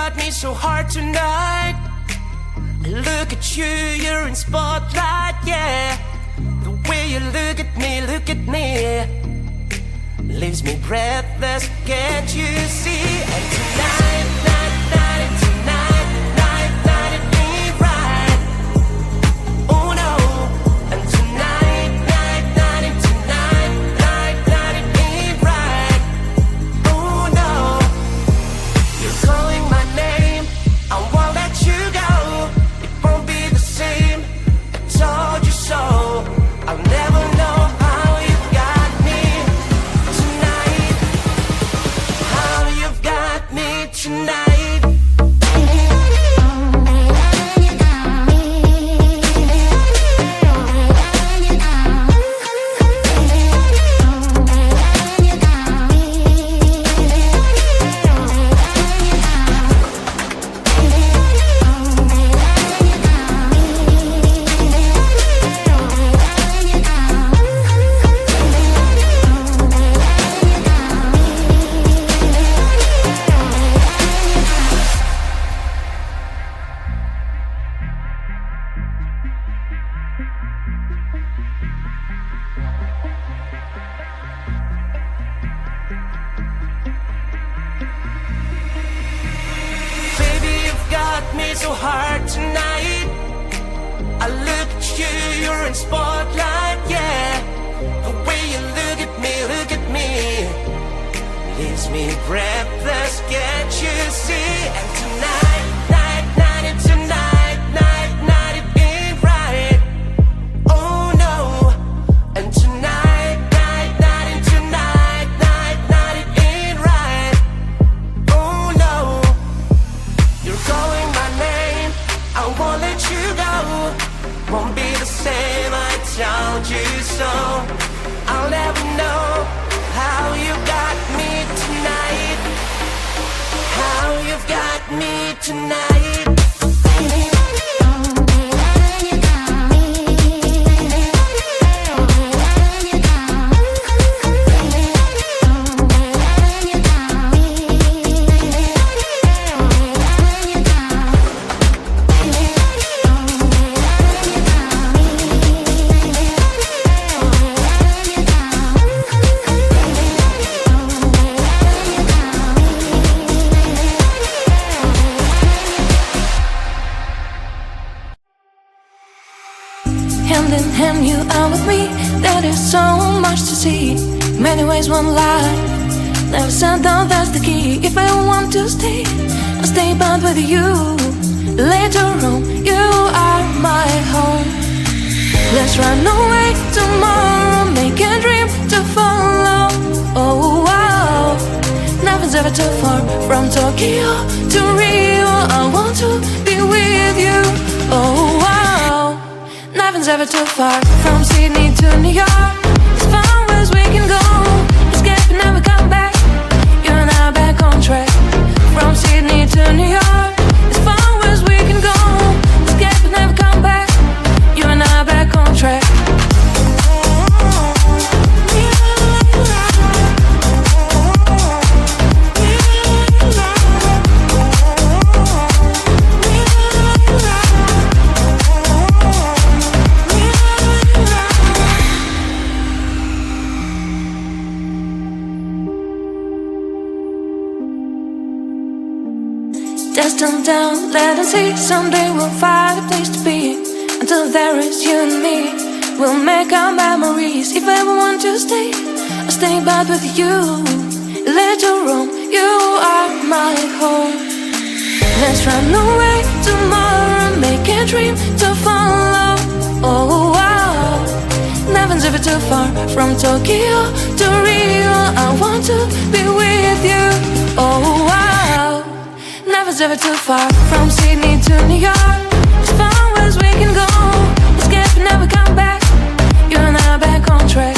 got me so hard tonight. Look at you, you're in spotlight, yeah. The way you look at me, leaves me breathless, can't you see? And tonight, it ain't right. Oh no. And tonight, it ain't right. Oh no. You're calling my name, I won't let you go. It won't be the same, I told you so. I'll never know how you've got me tonight. How you've got me tonight. Me so hard tonight. I look at you, you're in spotlight, yeah. The way you look at me, leaves me breathless, can't you see? And tonight, it ain't right. Oh no. And tonight, it ain't right. Oh no. You're calling my name, I won't let you go. Won't be the same, I told you so. I'll never know how you got me tonight. How you've got me tonight. Hand in hand, you are with me. There is so much to see. Many ways, one life. Never said that that's the key. If I want to stay, I'll stay but with you. Later on, you are my home. Let's run away tomorrow, make a dream to follow. Oh wow, nothing's ever too far. From Tokyo to Rio, I want to be with you. Oh wow, nothing's ever too far. From Sydney to New York, as far as we can go. Escape and never come back. You and I back on track. From Sydney to New York, as far as we can go. Escape and never come back. You and I back on track. Destined down, let us see. Someday we'll find a place to be. Until there is you and me, we'll make our memories. If I ever want to stay, I'll stay but with you. Later on, you are my home. Let's run away tomorrow, make a dream to follow. Oh wow, nothing's ever too far. From Tokyo to Rio, I want to be with you. Oh wow, nothing's ever too far. From Sydney to New York, as far as we can go. Escape and never come back. You and I back on track.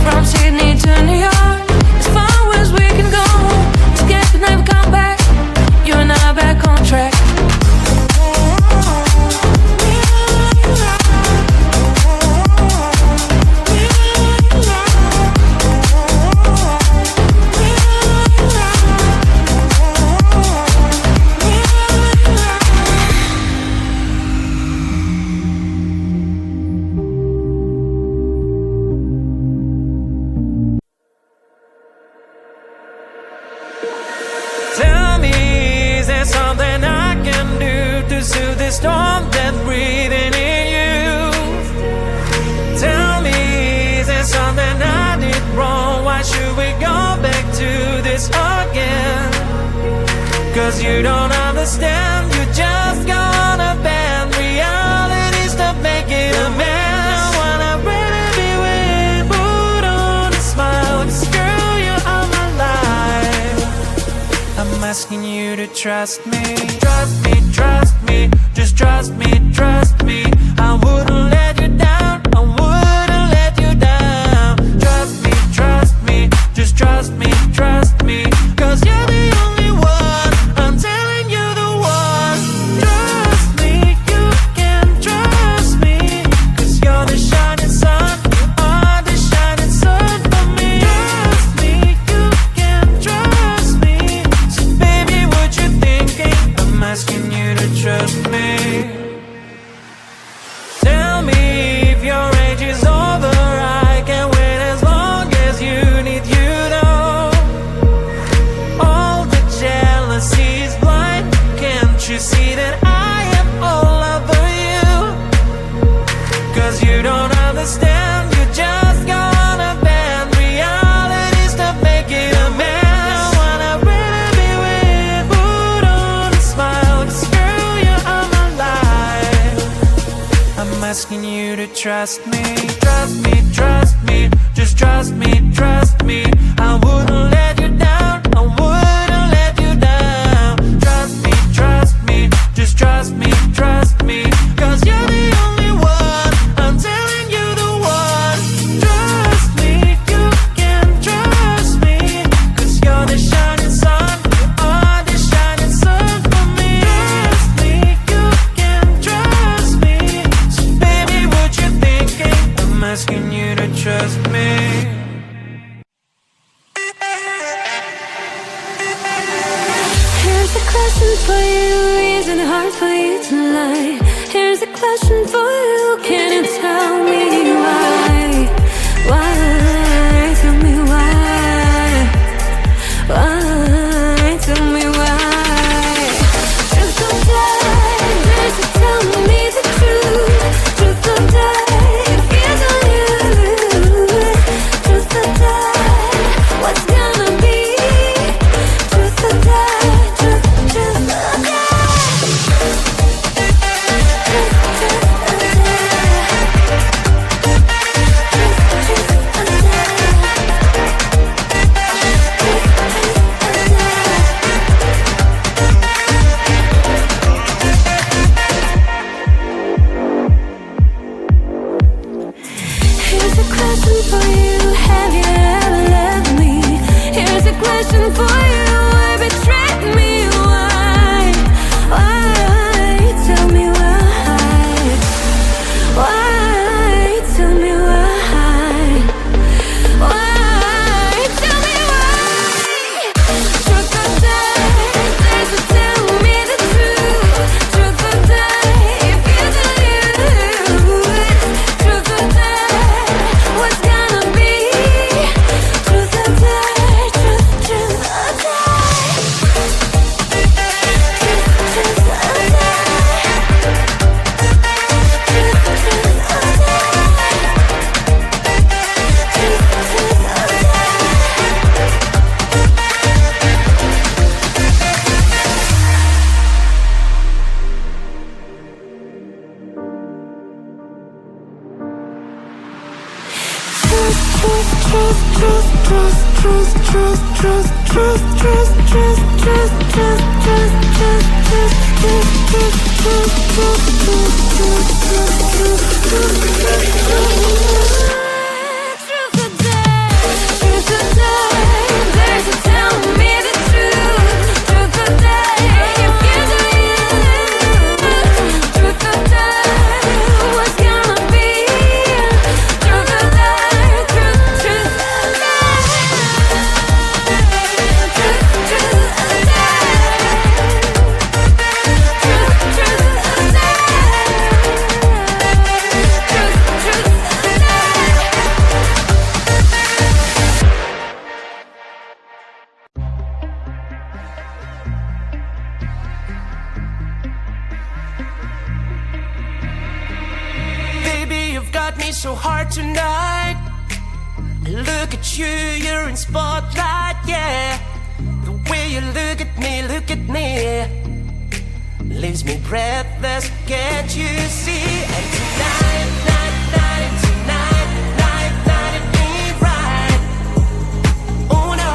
From Sydney to New York, as far as we can go. Escape and never come back. You and I back on track. storm that's breathing in you. Tell me, is there something I did wrong? Why should we go back to this again? 'Cause you don't understand, you just gonna bend reality, stop making a mess. Wanna really be with, put on a smile, 'cause girl, you are my life. I'm asking you to trust me. Trust me, trust me, just trust me, trust me. I wouldn't let you down, I wouldn't let you down. Trust me, just trust me, trust me. 'Cause you're the only one, I'm telling you the one. Trust me, you can trust me. 'Cause you're the shining sun, you are the shining sun for me. Trust me, you can trust me. So baby, what you thinking? I'm asking you to trust me. Tell me if your age is over, I can wait as long as you need, you know. All the jealousy is blind, can't you see that I am all over you? 'Cause you don't understand, you just gonna bend reality, stop making a mess. Wanna really be with, put on a smile, 'cause girl, you are my life. I'm asking you to trust me. Trust me, trust me, just trust me, trust me. I wouldn't let you down, I wouldn't let you down. Trust me, just trust me, trust me. 'Cause you're the only one, I'm telling you the one. Trust me, you can trust me. 'Cause you're the shining sun, you are the shining sun for me. Trust me, you can trust me. So baby, what you thinking? I'm asking you to trust me. Here's a question for you, isn't it hard for you to lie? Here's a question for you, can you tell me why? Why? Tell me why? Why? Tell me why? Truth or dare, dare to tell me the truth. Truth or dare, if you don't lose. Truth or dare, what's gonna be? Truth or dare, truth or dare. Here's a question for you, have you ever loved me? Here's a question for you, why betrayed me? Why? Why? Tell me why? Why? Tell me why? Why? Tell me why? Truth or dare, dare to tell me the truth. Truth or dare, if you don't lose. Truth or dare, what's gonna be? Truth or dare, truth or dare. Truth or truth so hard tonight. Look at you, you're in spotlight, yeah. The way you look at me, leaves me breathless, can't you see? And tonight, it ain't right. Oh no.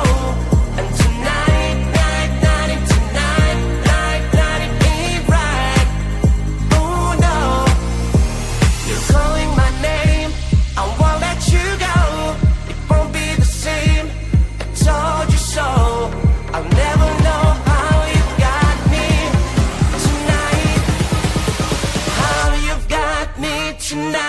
And tonight, it ain't right. Oh no. You're calling my name, I won't let you go. It won't be the same, I told you so. I'll never know how you've got me tonight. How you've got me tonight.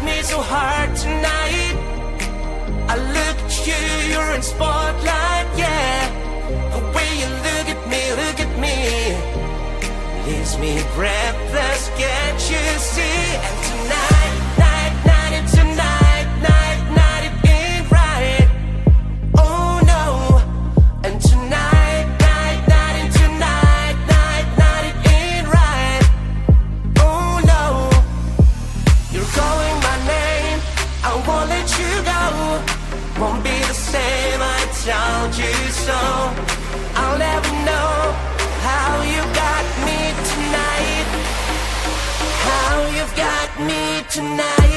Me so hard tonight. I look at you, you're in spotlight, yeah. The way you look at me, leaves me breathless, can't you see? And tonight, it ain't right. Oh no. And tonight, it ain't right. Oh no. You're calling my name, I won't let you go. Won't be the same, I told you so. I'll never know how you got me tonight. How you've got me tonight.